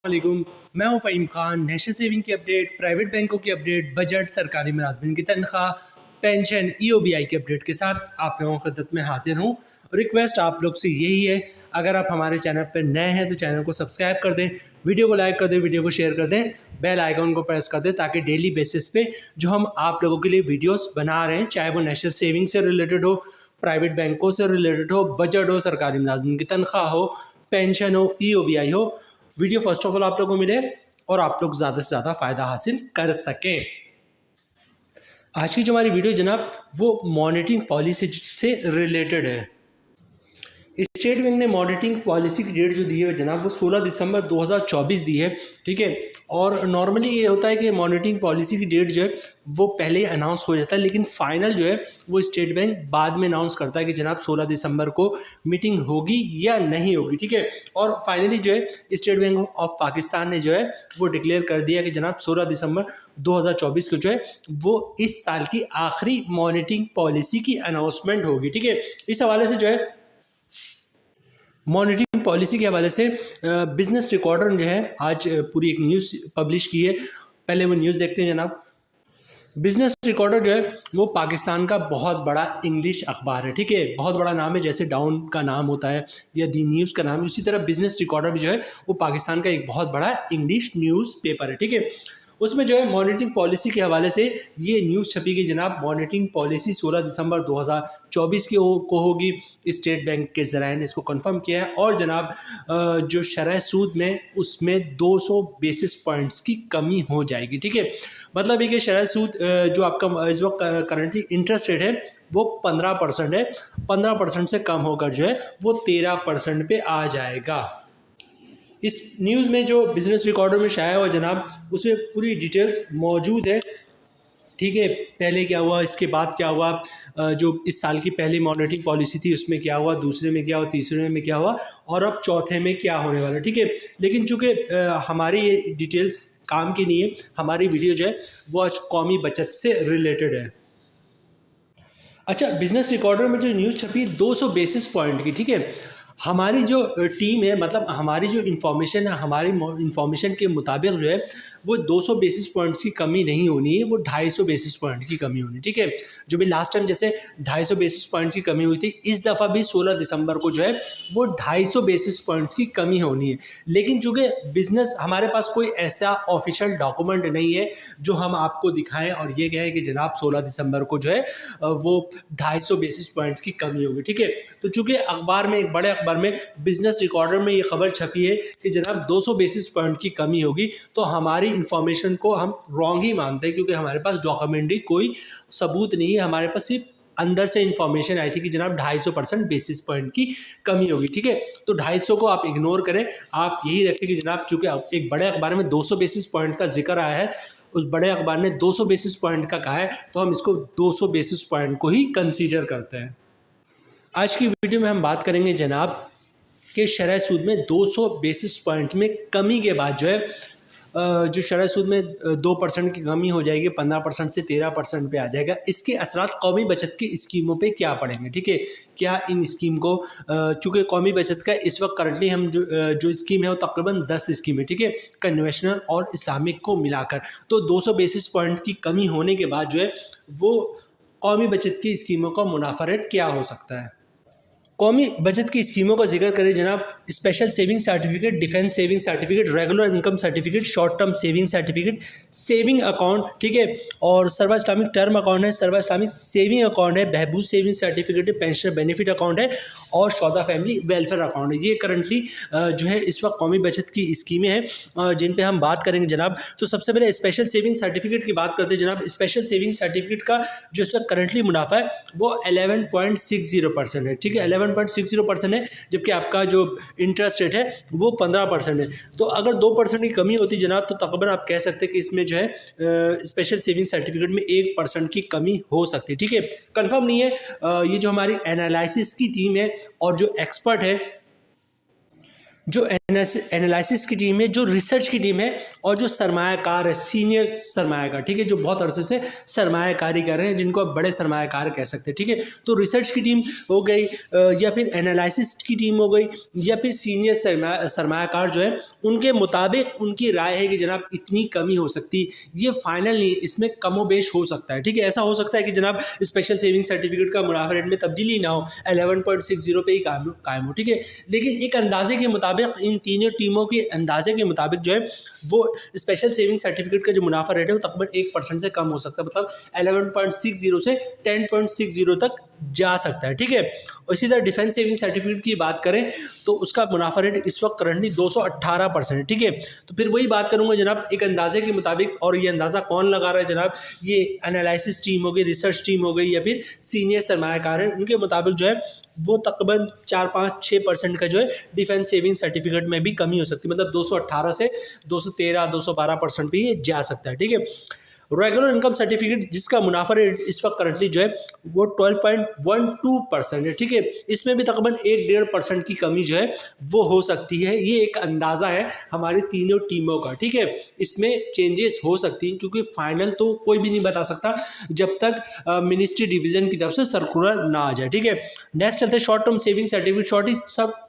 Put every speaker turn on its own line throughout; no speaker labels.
वालेकुम, मैं हूं फ़हीम खान। नेशनल सेविंग की अपडेट, प्राइवेट बैंकों की अपडेट, बजट, सरकारी मुलाजमिन की तनख्वाह, पेंशन, ईओबीआई की अपडेट के साथ आप लोगों की खिदमत में हाजिर हूं। रिक्वेस्ट आप लोग से यही है, अगर आप हमारे चैनल पर नए हैं तो चैनल को सब्सक्राइब कर दें, वीडियो को लाइक कर दें, वीडियो को शेयर कर दें, बेल आइकन को प्रेस कर दें ताकि डेली बेसिस पे जो हम आप लोगों के लिए वीडियोस बना रहे हैं, चाहे वो नेशनल सेविंग से रिलेटेड हो, प्राइवेट बैंकों से रिलेटेड हो, बजट हो, सरकारी मुलाजमिन की तनख्वाह हो, पेंशन हो, ईओबीआई हो, वीडियो फर्स्ट ऑफ ऑल आप लोगों को मिले और आप लोग ज़्यादा से ज़्यादा फ़ायदा हासिल कर सकें। आज की जो हमारी वीडियो जनाब वो मॉनेटरी पॉलिसी से रिलेटेड है। स्टेट बैंक ने मॉनेटरी पॉलिसी की डेट जो दी है जनाब वो 16 दिसंबर 2024 दी है, ठीक है। और नॉर्मली ये होता है कि मॉनेटरी पॉलिसी की डेट जो है वो पहले ही अनाउंस हो जाता है, लेकिन फाइनल जो है वो स्टेट बैंक बाद में अनाउंस करता है कि जनाब 16 दिसंबर को मीटिंग होगी या नहीं होगी, ठीक है। और फाइनली जो है स्टेट बैंक ऑफ पाकिस्तान ने जो है वो डिक्लेयर कर दिया कि जनाब 16 दिसंबर 2024 को जो है वो इस साल की आखिरी मॉनेटरी पॉलिसी की अनाउंसमेंट होगी, ठीक है। इस हवाले से जो है मॉनेटरी पॉलिसी के हवाले से बिजनेस रिकॉर्डर जो है आज पूरी एक न्यूज़ पब्लिश की है। पहले वो न्यूज़ देखते हैं जनाब। बिजनेस रिकॉर्डर जो है वो पाकिस्तान का बहुत बड़ा इंग्लिश अखबार है, ठीक है। बहुत बड़ा नाम है, जैसे डाउन का नाम होता है या दी न्यूज़ का नाम है, उसी तरह बिजनेस रिकॉर्डर भी जो है वो पाकिस्तान का एक बहुत बड़ा इंग्लिश न्यूज़ पेपर है, ठीक है। उसमें जो है मॉनेटरी पॉलिसी के हवाले से ये न्यूज़ छपी कि जनाब मॉनेटरी पॉलिसी 16 दिसंबर 2024 को होगी। स्टेट बैंक के ज़राए ने इसको कंफर्म किया है। और जनाब जो शरह सूद में उसमें 200 बेसिस पॉइंट्स की कमी हो जाएगी, ठीक है। मतलब ये कि शरह सूद जो आपका इस वक्त करंटली इंटरेस्ट रेट है वो 15% है, 15% से कम होकर जो है वो 13% पे आ जाएगा। इस न्यूज़ में जो बिजनेस रिकॉर्डर में शाया हुआ जनाब उसमें पूरी डिटेल्स मौजूद है, ठीक है। पहले क्या हुआ, इसके बाद क्या हुआ, जो इस साल की पहली मॉनेटरी पॉलिसी थी उसमें क्या हुआ, दूसरे में क्या हुआ, तीसरे में क्या हुआ और अब चौथे में क्या होने वाला, ठीक है। लेकिन चूँकि हमारी ये डिटेल्स काम की नहीं है, हमारी वीडियो जो है वो आज कौमी बचत से रिलेटेड है। अच्छा, बिजनेस रिकॉर्डर में जो न्यूज़ छपी 200 बेसिस पॉइंट की, ठीक है। हमारी जो टीम है, मतलब हमारी जो इन्फॉर्मेशन है, हमारी इन्फॉर्मेशन के मुताबिक जो है वो 200 बेसिस पॉइंट्स की कमी नहीं होनी है, वो 250 बेसिस पॉइंट की कमी होनी, ठीक है। जो भी लास्ट टाइम जैसे 250 बेसिस पॉइंट्स की कमी हुई थी, इस दफ़ा भी 16 दिसंबर को जो है वो 250 बेसिस पॉइंट्स की कमी होनी है। लेकिन चूँकि बिजनेस हमारे पास कोई ऐसा ऑफिशियल डॉक्यूमेंट नहीं है जो हम आपको दिखाएं और ये कहें कि जनाब 16 दिसंबर को जो है वो 250 बेसिस पॉइंट्स की कमी होगी, ठीक है। तो चूँकि अखबार में, एक बड़े अखबार में बिजनेस रिकॉर्डर में ये खबर छपी है कि जनाब 200 बेसिस पॉइंट की कमी होगी, तो हमारी इंफॉर्मेशन को हम रॉन्ग ही मानते हैं, क्योंकि हमारे पास डॉक्यूमेंट्री कोई सबूत नहीं है। हमारे पास सिर्फ अंदर से इंफॉर्मेशन आई थी कि जनाब 250% बेसिस पॉइंट की कमी होगी, ठीक है। तो 250 को आप इग्नोर करें, आप यही रखें कि जनाब चूंकि एक बड़े अखबार में 200 बेसिस पॉइंट का जिक्र आया है, उस बड़े अखबार ने 200 बेसिस पॉइंट का कहा है, तो हम इसको 200 बेसिस पॉइंट को ही कंसीडर करते हैं। आज की वीडियो में हम बात करेंगे जनाब कि शरह सूद में 200 बेसिस पॉइंट में कमी के बाद जो है जो शरह सूद में 2% की कमी हो जाएगी, 15% से 13% पे आ जाएगा। इसके असरात कौमी बचत की स्कीमों पे क्या पड़ेंगे, ठीक है। क्या इन स्कीम को चूँकि कौमी बचत का इस वक्त करंटली हम जो स्कीम है वो तकरीबन 10 स्कीम है, ठीक है, कन्वेंशनल और इस्लामिक को मिलाकर। तो 200 बेसिस पॉइंट की कमी होने के बाद जो है वो कौमी बचत की स्कीमों का मुनाफा रेट क्या हो सकता है। कौमी बचत की स्कीमों का जिक्र करें जनाब, special saving certificate, defence saving certificate, regular income certificate, short term saving certificate, saving account, ठीक है। और सर्वा इस्लामिक टर्म अकाउंट है, सर्वा इस्लामिक सेविंग अकाउंट है, बहबूद सेविंग सर्टिफिकेट है, पेंशन बेनिफिट अकाउंट है और शौदा फैमिली वेलफेयर अकाउंट है। ये करंटली जो है इस वक्त कौमी बचत की स्कीमें हैं जिन पर हम बात करेंगे जनाब। तो सबसे पहले स्पेशल सेविंग सर्टिफिकेट की बात करते हैं जनाब। स्पेशल सेविंग सर्टिफिकेट का जो इस वक्त करंटली मुनाफा है वो 11.60% है, ठीक है, 11.60% है, जबकि आपका जो इंटरेस्ट रेट है वो 15% है। तो अगर 2% की कमी होती जनाब तो तकरीबन आप कह सकते हैं कि इसमें जो है स्पेशल सेविंग सर्टिफिकेट में 1% की कमी हो सकती है, ठीक है। कंफर्म नहीं है, ये जो हमारी एनालिसिस की टीम है और जो एक्सपर्ट है, जो एनालिसिस की टीम है, जो रिसर्च की टीम है और जो सरमायाकार है, सीनियर सरमायाकार, ठीक है, जो बहुत अरसे से सरमायाकारी कर रहे हैं, जिनको आप बड़े सरमायाकार कह सकते हैं, ठीक है। तो रिसर्च की टीम हो गई या फिर एनालिसिस की टीम हो गई या फिर सीनियर सरमायाकार जो है उनके मुताबिक उनकी राय है कि जनाब इतनी कमी हो सकती, ये फाइनल नहीं, इसमें कमोबेश हो सकता है। ठीक है, ऐसा हो सकता है कि जनाब स्पेशल सेविंग सर्टिफिकेट का मुनाफा रेट में तब्दीली ना हो, 11.60 पे ही कायम हो। ठीक है, लेकिन एक अंदाजे के मुताबिक, इन तीनों टीमों के अंदाजे के मुताबिक जो है वो स्पेशल सेविंग सर्टिफिकेट का जो मुनाफा रेट है वो तकरीबन 1% से कम हो सकता है, मतलब 11.60 से 10.60 तक जा सकता है। ठीक है, और इसी तरह डिफेंस सेविंग सर्टिफिकेट की बात करें तो उसका मुनाफा रेट इस वक्त करंटली 218%। ठीक है, तो फिर वही बात करूंगा जनाब एक अंदाजे के मुताबिक, और ये अंदाज़ा कौन लगा रहा है जनाब, ये एनालिसिस टीम हो गई, रिसर्च टीम हो गई, या फिर सीनियर सरमायाकार है, उनके मुताबिक जो है वो तकरीबन 4-5-6% का जो है डिफेंस सेविंग सर्टिफिकेट में भी कमी हो सकती है, मतलब 218 से 213-212% पे ये जा सकता है। ठीक है, रेगुलर इनकम सर्टिफिकेट जिसका मुनाफा रेट इस वक्त करंटली जो है वो 12.12% है। ठीक है, इसमें भी तकरीबन 1-1.5% की कमी जो है वो हो सकती है। ये एक अंदाज़ा है हमारी तीनों टीमों का। ठीक है, इसमें चेंजेस हो सकती हैं क्योंकि फाइनल तो कोई भी नहीं बता सकता जब तक मिनिस्ट्री डिवीज़न की तरफ से सर्कुलर ना आ जाए। ठीक है, नेक्स्ट चलते हैं short term saving certificate.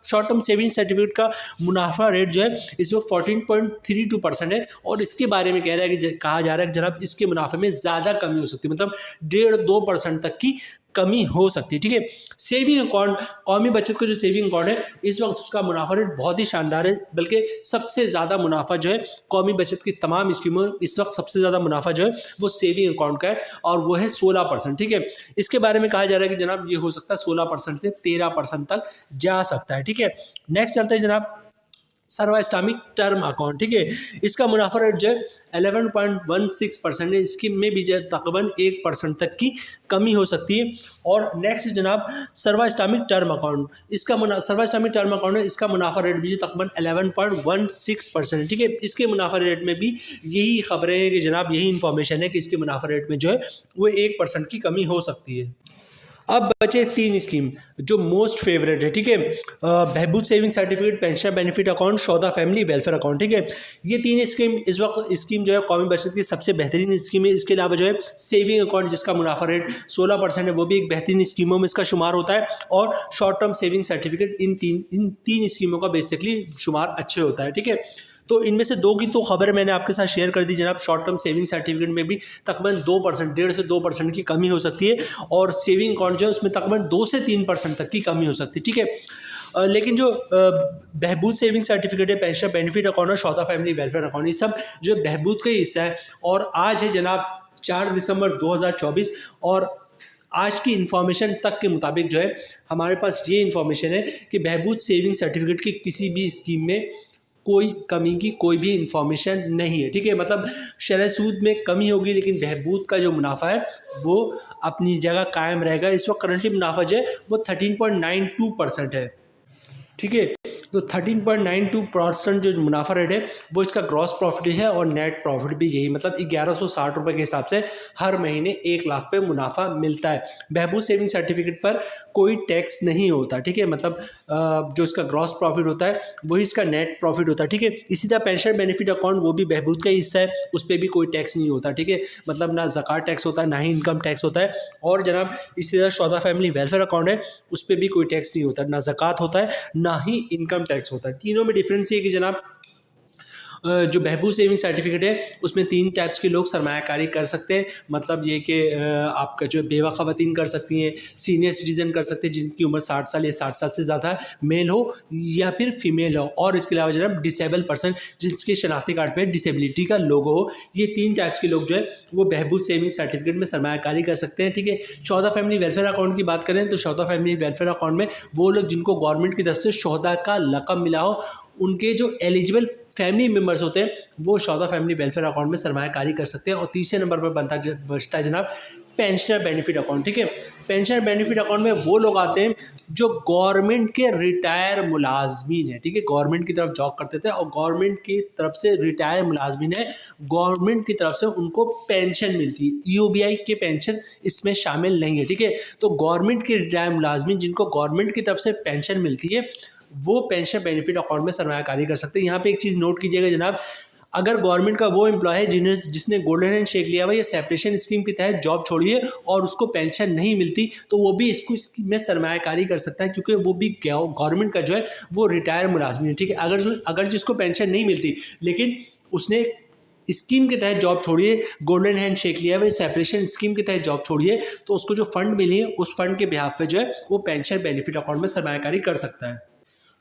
Short term saving certificate का मुनाफा रेट जो है इस वक्त 14.32% है, और इसके बारे में कहा जा रहा है कि जनाब इसके मुनाफे में ज़्यादा कमी हो सकती है, मतलब 1.5-2% तक की कमी हो सकती है। ठीक है, सेविंग अकाउंट, कौमी बचत का जो सेविंग अकाउंट है इस वक्त उसका मुनाफा रेट बहुत ही शानदार है, बल्कि सबसे ज़्यादा मुनाफा जो है कौमी बचत की तमाम स्कीमों इस वक्त सबसे ज़्यादा मुनाफा जो है वो सेविंग अकाउंट का है, और वो है 16%। ठीक है, इसके बारे में कहा जा रहा है कि जनाब ये हो सकता है 16% से 13% तक जा सकता है। ठीक है, नेक्स्ट चलते हैं जनाब सर्वा इस्लामिक टर्म अकाउंट। ठीक है, इसका मुनाफा रेट जो है 11.16% है, इसकी में भी जो तकरीबन 1% तक की कमी हो सकती है। और नेक्स्ट जनाब सर्वा इस्लामिक टर्म अकाउंट, सर्वा इस्लामिक टर्म अकाउंट है, इसका मुनाफा रेट भी जो तकरीबन 11.16% है। ठीक है, इसके मुनाफा रेट में भी यही खबरें हैं कि जनाब यही इंफॉर्मेशन है कि इसके मुनाफा रेट में जो है वो 1% की कमी हो सकती है। अब बचे 3 स्कीम जो मोस्ट फेवरेट है। ठीक है, Behbood saving certificate, pension benefit account, Shuhada family welfare account. ठीक है, ये 3 स्कीम इस वक्त स्कीम जो है कौमी बचत की सबसे बेहतरीन स्कीम है। इसके अलावा जो है सेविंग अकाउंट जिसका मुनाफा रेट 16% है, वो भी एक बेहतरीन स्कीमों में इसका शुमार होता है, और short term saving certificate in तीन स्कीमों का बेसिकली शुमार अच्छे होता है। ठीक है, तो इनमें से 2 की तो खबर मैंने आपके साथ शेयर कर दी जनाब। शॉर्ट टर्म सेविंग सर्टिफिकेट में भी तकरीबन 2%, 1.5 से 2% की कमी हो सकती है, और सेविंग अकाउंट जो है उसमें तकरीबन 2 से 3% तक की कमी हो सकती है। ठीक है, लेकिन जो बहबूद सेविंग सर्टिफिकेट है, पेंशन बेनिफिट अकाउंट और शौदा फैमिली वेलफेयर अकाउंट, ये सब जो बहबूद का ही हिस्सा है। और आज है जनाब 4 दिसंबर 2024, और आज की इन्फॉर्मेशन तक के मुताबिक जो है हमारे पास ये इन्फॉर्मेशन है कि बहबूद सेविंग सर्टिफिकेट की किसी भी स्कीम में कोई कमी की कोई भी इंफॉर्मेशन नहीं है। ठीक है, मतलब शरह सूद में कमी होगी, लेकिन बहबूद का जो मुनाफा है वो अपनी जगह कायम रहेगा। इस वक्त करंटली मुनाफा जो है वो 13.92% है। ठीक है, तो 13.92% जो मुनाफा रेट है वो इसका ग्रॉस प्रॉफिट है, और नेट प्रॉफिट भी यही, मतलब 1160 रुपये के हिसाब से हर महीने 1 लाख पे मुनाफा मिलता है। बहबूद सेविंग सर्टिफिकेट पर कोई टैक्स नहीं होता। ठीक है, मतलब जो इसका ग्रॉस प्रॉफिट होता है वही इसका नेट प्रॉफिट होता है। ठीक है, इसी तरह पेंशन बेनिफिट अकाउंट वो भी बहबूद का हिस्सा है, उस पर भी कोई टैक्स नहीं होता। ठीक है, मतलब ना ज़कात टैक्स होता है, ना ही इनकम टैक्स होता है। और जनाब इसी तरह शौदा फैमिली वेलफेयर अकाउंट है, उस पर भी कोई टैक्स नहीं होता, ना ज़कात होता है ना ही इनकम टैक्स होता है। तीनों में डिफरेंस ये कि जनाब जो बहबूद सेविंग सर्टिफिकेट है उसमें 3 टाइप्स के लोग सरमायाकारी कर सकते हैं, मतलब ये कि आपका जो बेवा ख़वातीन कर सकती हैं, सीनियर सिटीज़न कर सकते हैं जिनकी उम्र 60 साल या 60 साल से ज़्यादा मेल हो या फिर फीमेल हो, और इसके अलावा जनाब डिसेबल पर्सन जिसके शनाख्ती कार्ड पे डिसेबिलिटी का लोगो हो। ये 3 टाइप्स के लोग जो है वो बहबूद सेविंग सर्टिफिकेट में सरमायाकारी कर सकते हैं। ठीक है, शौदा फैमिली वेलफेयर अकाउंट की बात करें तो शौदा फैमिली वेलफेयर अकाउंट में वो लोग जिनको गवर्नमेंट की तरफ से शौदा का लक़ब मिला हो, उनके जो एलिजिबल फैमिली मेम्बर्स होते हैं वो शौदा फैमिली वेलफेयर अकाउंट में सरमायाकारी कर सकते हैं। और तीसरे नंबर पर बचता है जनाब पेंशनर बेनिफिट अकाउंट। ठीक है, पेंशनर बेनिफिट अकाउंट में वो लोग आते हैं जो गवर्नमेंट के रिटायर मुलाजमीन है। ठीक है, गवर्नमेंट की तरफ जॉब करते थे और गवर्नमेंट की तरफ से रिटायर मुलाजमीन है, गवर्नमेंट की तरफ से उनको पेंशन मिलती है। ईओबीआई के पेंशन इसमें शामिल नहीं है। ठीक है, तो गवर्नमेंट के रिटायर मुलाजमीन जिनको गवर्नमेंट की तरफ से पेंशन मिलती है वो पेंशन बेनिफिट अकाउंट में सरमायाकारी कर सकते हैं। यहाँ पे एक चीज़ नोट कीजिएगा जनाब, अगर गवर्नमेंट का वो एम्प्लॉय है जिसने गोल्डन हैंड शेक लिया हुआ या सेपरेशन स्कीम के तहत जॉब छोड़ी है और उसको पेंशन नहीं मिलती, तो वो भी इसको इसमें सरमायाकारी कर सकता है, क्योंकि वो भी गवर्नमेंट का जो है वो रिटायर मुलाजमी है, ठीक है। अगर जिसको पेंशन नहीं मिलती लेकिन उसने स्कीम के तहत जॉब छोड़िए, गोल्डन हैंड शेक लिया है, सेपरेशन स्कीम के तहत जॉब छोड़िए, तो उसको जो फंड मिली है उस फंड के बिहाफ पे जो है वो पेंशन बेनिफिट अकाउंट में सरमायाकारी कर सकता है।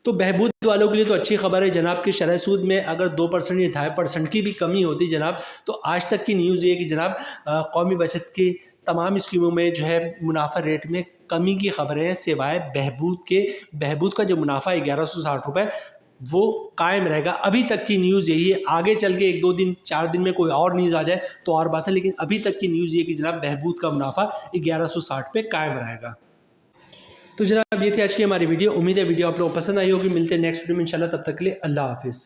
तो बहबूद वालों के लिए तो अच्छी खबर है जनाब कि शरह सूद में अगर 2% या 2.5% की भी कमी होती जनाब, तो आज तक की न्यूज़ ये है कि जनाब कौमी बचत की तमाम स्कीमों में जो है मुनाफा रेट में कमी की खबरें हैं, सिवाय बहबूद का जो मुनाफा है 1160 रुपये वो कायम रहेगा। अभी तक की न्यूज़ यही है, आगे चल के 1-2 दिन 4 दिन में कोई और न्यूज़ आ जाए तो और बात है, लेकिन अभी तक की न्यूज़ ये कि जनाब बहबूद का मुनाफा 1160 पे कायम रहेगा। तो जनाब ये थी आज की हमारी वीडियो। उम्मीद है वीडियो आप लोगों को पसंद आई होगी। मिलते हैं नेक्स्ट वीडियो में इंशाल्लाह, तब तक के लिए अल्लाह हाफिज़।